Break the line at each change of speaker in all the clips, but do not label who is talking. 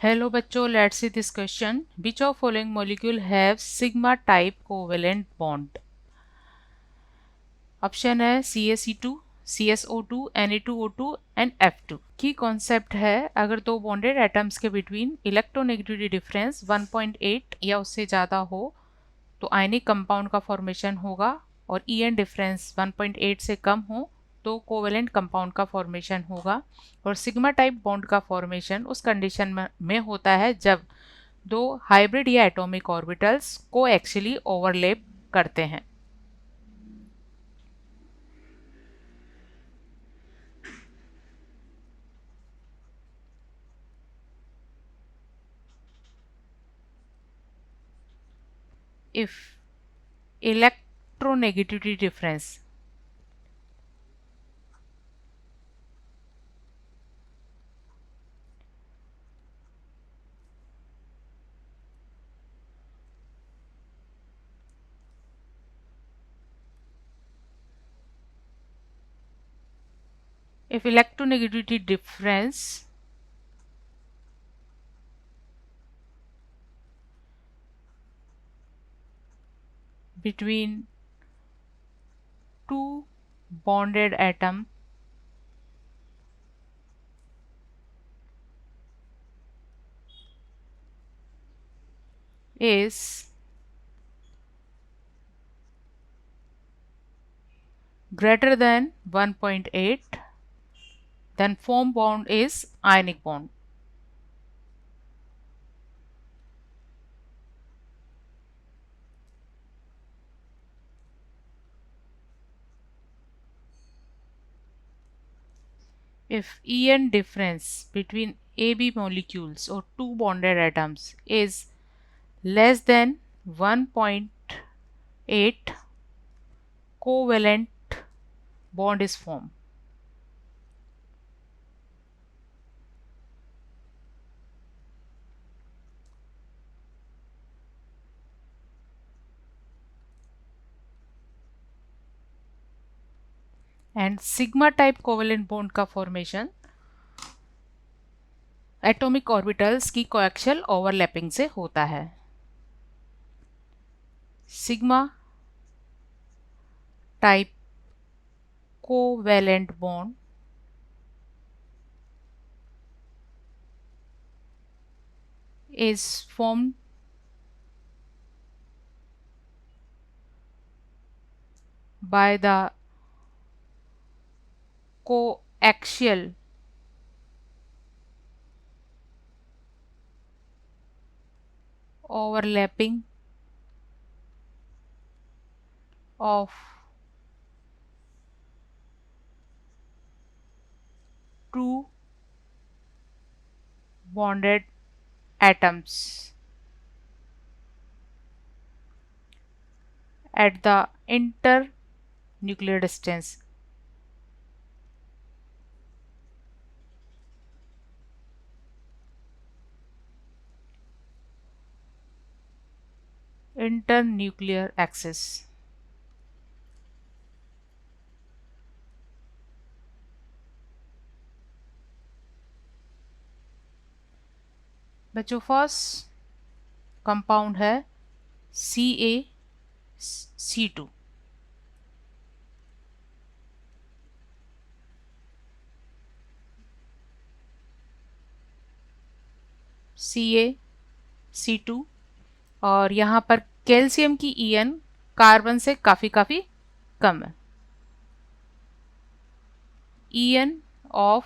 Hello बच्चों, let's see this question. Which of following molecule have sigma type covalent bond? Option है CaC2, CsO2, Na2O2 and F2। की concept है, अगर दो bonded atoms के between electronegativity difference 1.8 या उससे ज़्यादा हो तो आयनिक कंपाउंड का फॉर्मेशन होगा, और En डिफरेंस 1.8 से कम हो तो कोवेलेंट कंपाउंड का फॉर्मेशन होगा। और सिग्मा टाइप बॉन्ड का फॉर्मेशन उस कंडीशन में होता है जब दो हाइब्रिड या एटॉमिक ऑर्बिटल्स को एक्चुअली ओवरलैप करते हैं। if electronegativity difference if electronegativity difference between two bonded atom is greater than 1.8, then form bond is ionic bond. If En difference between AB molecules or two bonded atoms is less than 1.8, covalent bond is formed. And sigma type covalent bond का formation atomic orbitals की coaxial overlapping से होता है। Sigma type covalent bond is formed by the coaxial overlapping of two bonded atoms at the internuclear distance. Internuclear axis. बच्चों, first compound है CaC2। CaC2, और यहाँ पर कैल्शियम की En कार्बन से काफ़ी कम है। En of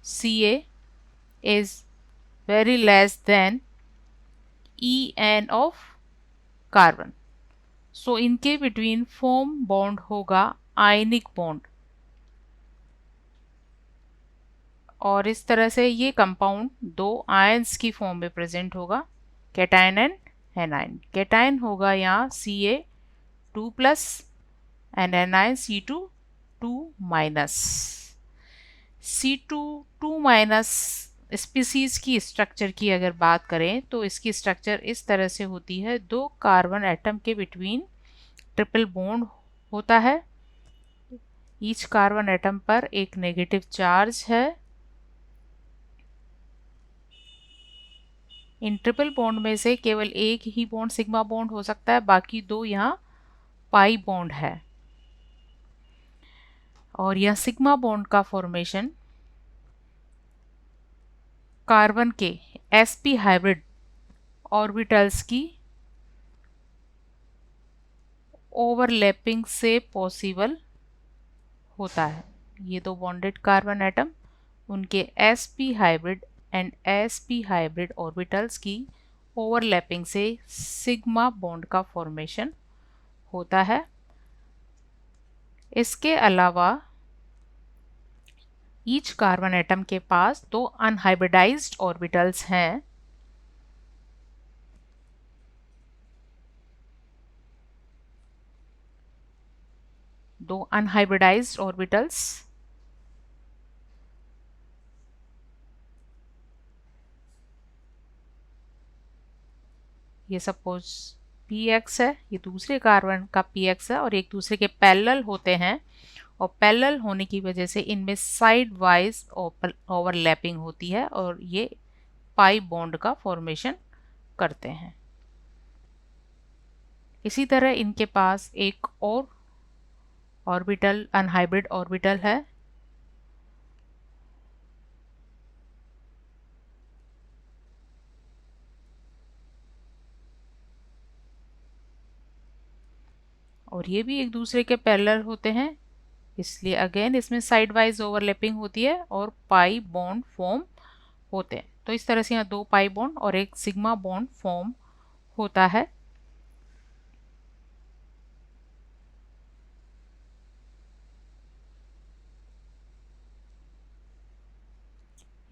Ca is very less than En of carbon, so इनके बिटवीन फॉर्म बॉन्ड होगा आयनिक बॉन्ड, और इस तरह से ये कंपाउंड दो आयंस की फॉर्म में प्रेजेंट होगा, कैटायन एंड एनायन। कैटायन होगा यहाँ Ca2+ and anion C2 2-। C2 2- species की स्ट्रक्चर की अगर बात करें तो इसकी स्ट्रक्चर इस तरह से होती है, दो कार्बन एटम के बिटवीन ट्रिपल बॉन्ड होता है। ईच कार्बन एटम पर एक नेगेटिव चार्ज है, इन ट्रिपल बॉन्ड में से केवल एक ही बॉन्ड सिग्मा बॉन्ड हो सकता है, बाकी दो यहाँ पाई बॉन्ड है। और यह सिग्मा बॉन्ड का फॉर्मेशन कार्बन के sp हाइब्रिड ऑर्बिटल्स की ओवरलैपिंग से पॉसिबल होता है। ये दो बॉन्डेड कार्बन एटम उनके sp hybrid and sp hybrid orbitals की ओवरलैपिंग से सिग्मा बॉन्ड का फॉर्मेशन होता है। इसके अलावा ईच कार्बन एटम के पास दो अनहाइब्रिडाइज्ड ऑर्बिटल्स हैं। दो अनहाइब्रिडाइज्ड ऑर्बिटल्स ये सपोज px है, ये दूसरे कार्बन का px है और एक दूसरे के पैरेलल होते हैं, और पैरेलल होने की वजह से इनमें साइड वाइज ओवरलैपिंग होती है और ये पाई बॉन्ड का फॉर्मेशन करते हैं। इसी तरह इनके पास एक और ऑर्बिटल अनहाइब्रिड ऑर्बिटल है, और ये भी एक दूसरे के पैरेलल होते हैं, इसलिए अगेन इसमें साइड वाइज ओवरलैपिंग होती है और पाई बॉन्ड फॉर्म होते हैं। तो इस तरह से यहाँ दो पाई बॉन्ड और एक सिग्मा बॉन्ड फॉर्म होता है।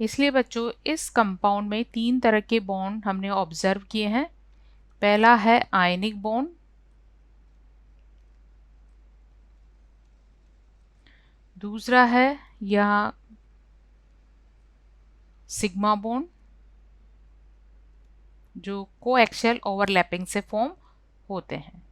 इसलिए बच्चों इस कंपाउंड में तीन तरह के बॉन्ड हमने ऑब्जर्व किए हैं। पहला है आयनिक बॉन्ड, दूसरा है यहाँ सिग्मा बॉन्ड जो कोएक्सियल ओवरलैपिंग से फॉर्म होते हैं।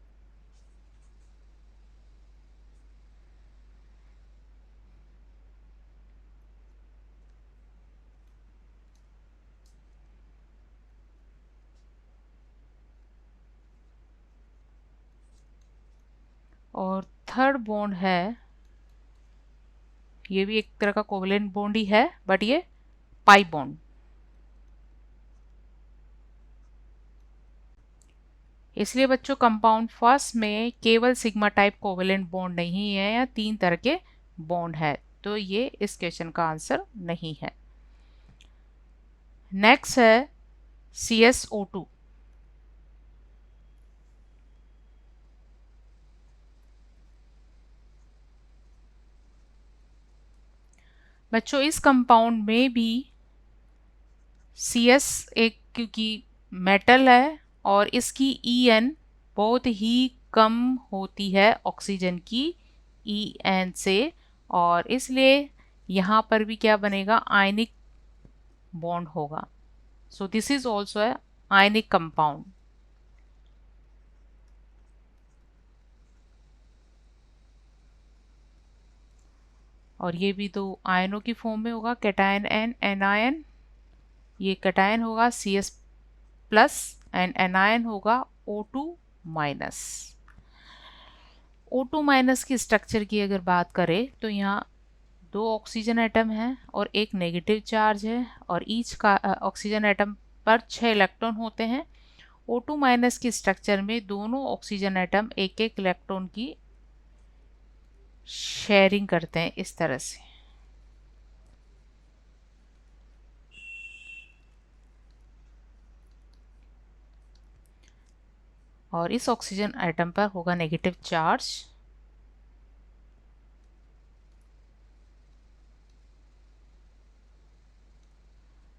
और थर्ड बॉन्ड है, ये भी एक तरह का कोवलेंट बॉन्ड ही है, बट ये पाई बॉन्ड। इसलिए बच्चों कंपाउंड फर्स्ट में केवल सिग्मा टाइप कोवलेंट बॉन्ड नहीं है, या तीन तरह के बॉन्ड है, तो ये इस क्वेश्चन का आंसर नहीं है। नेक्स्ट है CSO2। बच्चों इस कंपाउंड में भी CS एक क्योंकि मेटल है और इसकी En बहुत ही कम होती है ऑक्सीजन की En से, और इसलिए यहाँ पर भी क्या बनेगा, आयनिक बॉन्ड होगा। So this is also a ionic compound. और ये भी दो आयनों की फॉर्म में होगा, कैटायन एन एनायन। ये कैटायन होगा CS प्लस एंड एनायन होगा O2 माइनस। O2 माइनस की स्ट्रक्चर की अगर बात करें तो यहाँ दो ऑक्सीजन एटम है और एक नेगेटिव चार्ज है, और ईच का ऑक्सीजन एटम पर 6 इलेक्ट्रॉन होते हैं। O2 माइनस की स्ट्रक्चर में दोनों ऑक्सीजन एटम एक एक इलेक्ट्रॉन की शेयरिंग करते हैं इस तरह से। और इस ऑक्सीजन एटम पर होगा नेगेटिव चार्ज।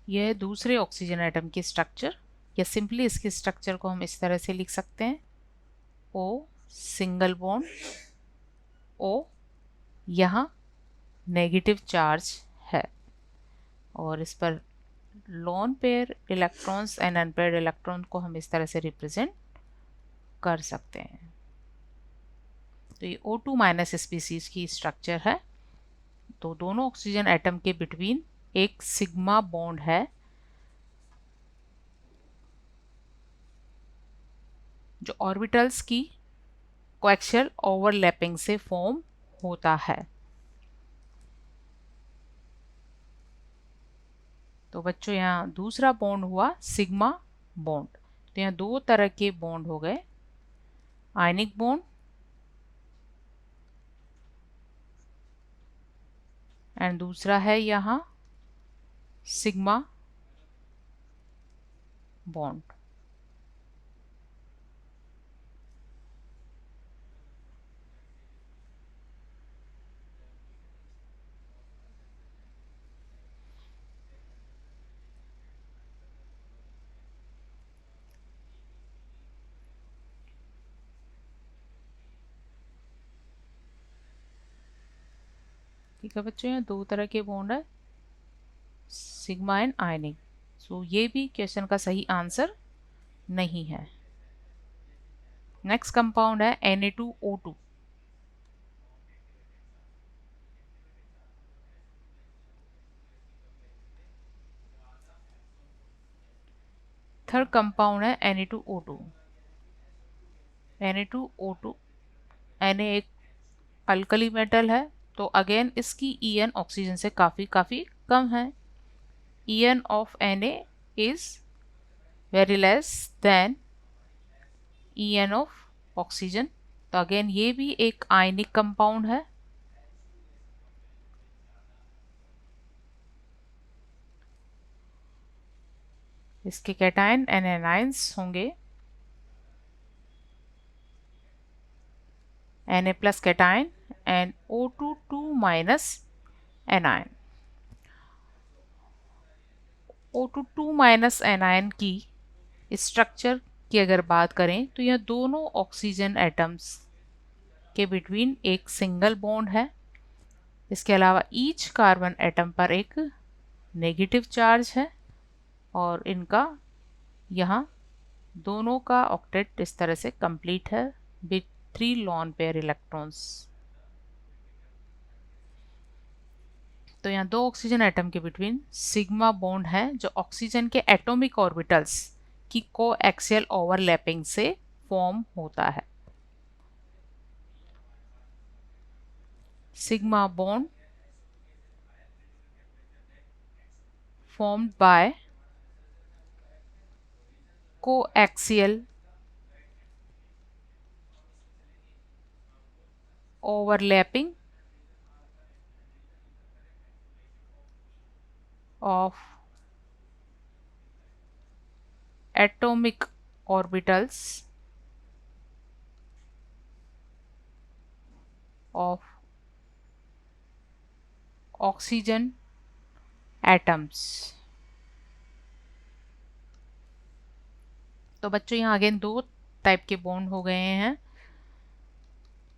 यह दूसरे ऑक्सीजन एटम की स्ट्रक्चर, या सिंपली इसकी स्ट्रक्चर को हम इस तरह से लिख सकते हैं, O सिंगल बॉन्ड O, यहाँ नेगेटिव चार्ज है, और इस पर lone pair electrons and unpaired electron को हम इस तरह से रिप्रेजेंट कर सकते हैं। तो ये O2 माइनस स्पीसीज की स्ट्रक्चर है। तो दोनों ऑक्सीजन एटम के बिटवीन एक सिग्मा बॉन्ड है, जो ऑर्बिटल्स की कोएक्सियल ओवरलैपिंग से फॉर्म होता है। तो बच्चों यहाँ दूसरा बॉन्ड हुआ सिग्मा बॉन्ड। तो यहाँ दो तरह के बॉन्ड हो गए, आयनिक बॉन्ड एंड दूसरा है यहाँ सिग्मा बॉन्ड। ठीक है बच्चों, यहाँ दो तरह के बॉन्ड है, सिग्मा एंड आयनिक। सो ये भी क्वेश्चन का सही आंसर नहीं है। नेक्स्ट कंपाउंड है Na2O2। थर्ड कंपाउंड है Na2O2। Na2O2 Na एक अल्कली मेटल है, तो अगेन इसकी En ऑक्सीजन से काफ़ी कम है। En of Na is very less than En of oxygen. तो अगेन ये भी एक आयनिक कंपाउंड है। इसके कैटायन एनायंस होंगे Na plus cation and O2 2 minus anion. O2 2 minus anion की स्ट्रक्चर की अगर बात करें तो यह दोनों ऑक्सीजन एटम्स के बिटवीन एक सिंगल बॉन्ड है। इसके अलावा ईच कार्बन एटम पर एक नेगेटिव चार्ज है और इनका यहाँ दोनों का ऑक्टेट इस तरह से कंप्लीट है विथ 3 लॉन पेयर इलेक्ट्रॉन्स। तो यहाँ दो ऑक्सीजन एटम के बिटवीन सिग्मा बॉन्ड है जो ऑक्सीजन के एटॉमिक ऑर्बिटल्स की कोएक्सियल ओवरलैपिंग से फॉर्म होता है। Sigma bond formed by coaxial overlapping of atomic orbitals of oxygen atoms। तो बच्चों यहाँ अगेन दो टाइप के बॉन्ड हो गए हैं,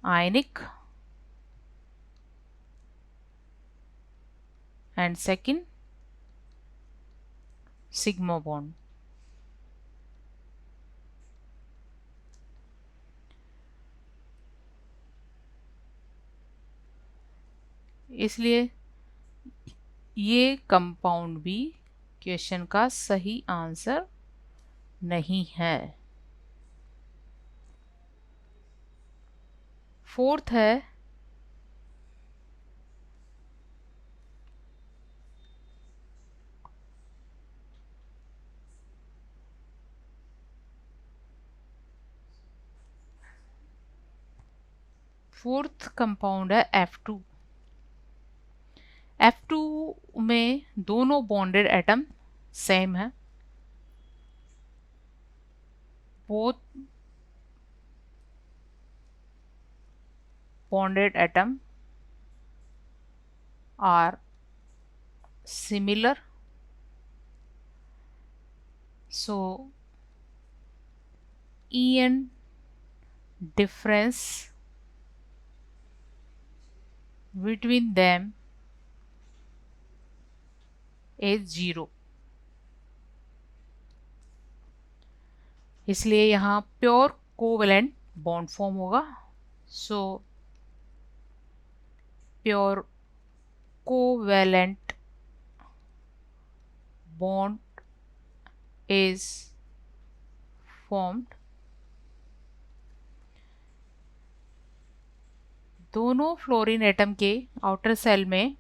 आयनिक एंड सेकंड सिग्मा बॉन्ड। इसलिए ये कंपाउंड भी क्वेश्चन का सही आंसर नहीं है। फोर्थ है फोर्थ कंपाउंड है F2। F2 में दोनों बॉन्डेड एटम सेम है, both bonded atom are similar, so En difference between them is 0। इसलिए यहाँ प्योर कोवेलेंट बॉन्ड फॉर्म होगा। So pure covalent bond is formed दोनों फ्लोरीन एटम के आउटर सेल में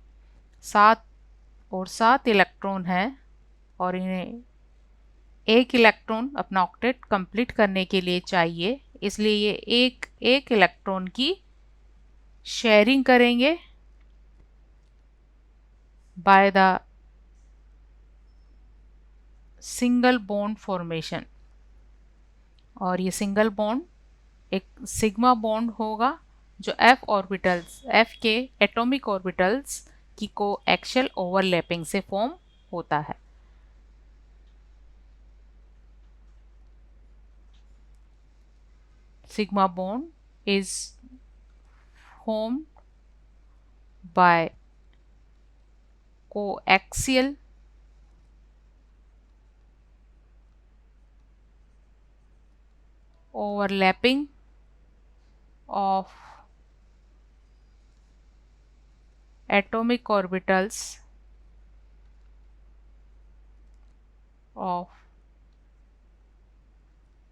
7 इलेक्ट्रॉन हैं और इन्हें एक इलेक्ट्रॉन अपना ऑक्टेट कंप्लीट करने के लिए चाहिए, इसलिए ये एक इलेक्ट्रॉन की शेयरिंग करेंगे by the single bond formation. और ये सिंगल बॉन्ड एक सिग्मा बॉन्ड होगा जो f के एटॉमिक ऑर्बिटल्स की कोएक्सियल ओवरलैपिंग से फॉर्म होता है। Sigma bond is formed by coaxial overlapping of atomic orbitals of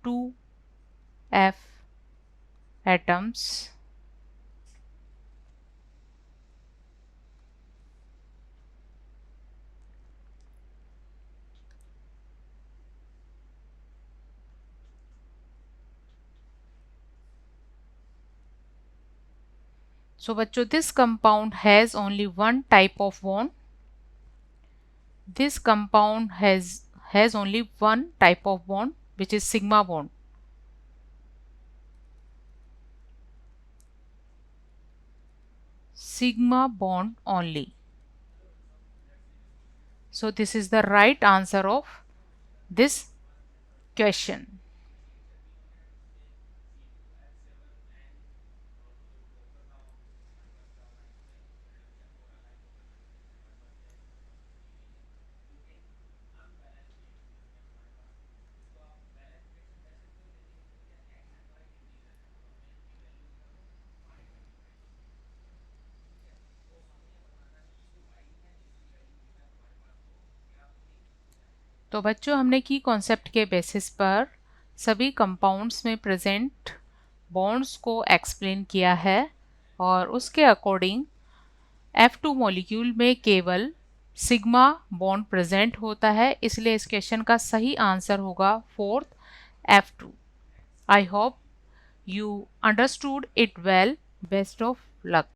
2f atoms So बच्चों, this compound has only one type of bond. This compound has only one type of bond, which is sigma bond. Sigma bond only. So this is the right answer of this question. तो बच्चों, हमने की concept के basis पर सभी compounds में present bonds को explain किया है और उसके अकॉर्डिंग F2 मॉलिक्यूल में केवल सिग्मा बॉन्ड प्रेजेंट होता है, इसलिए इस क्वेश्चन का सही आंसर होगा fourth F2। I hope you understood it well. Best of luck.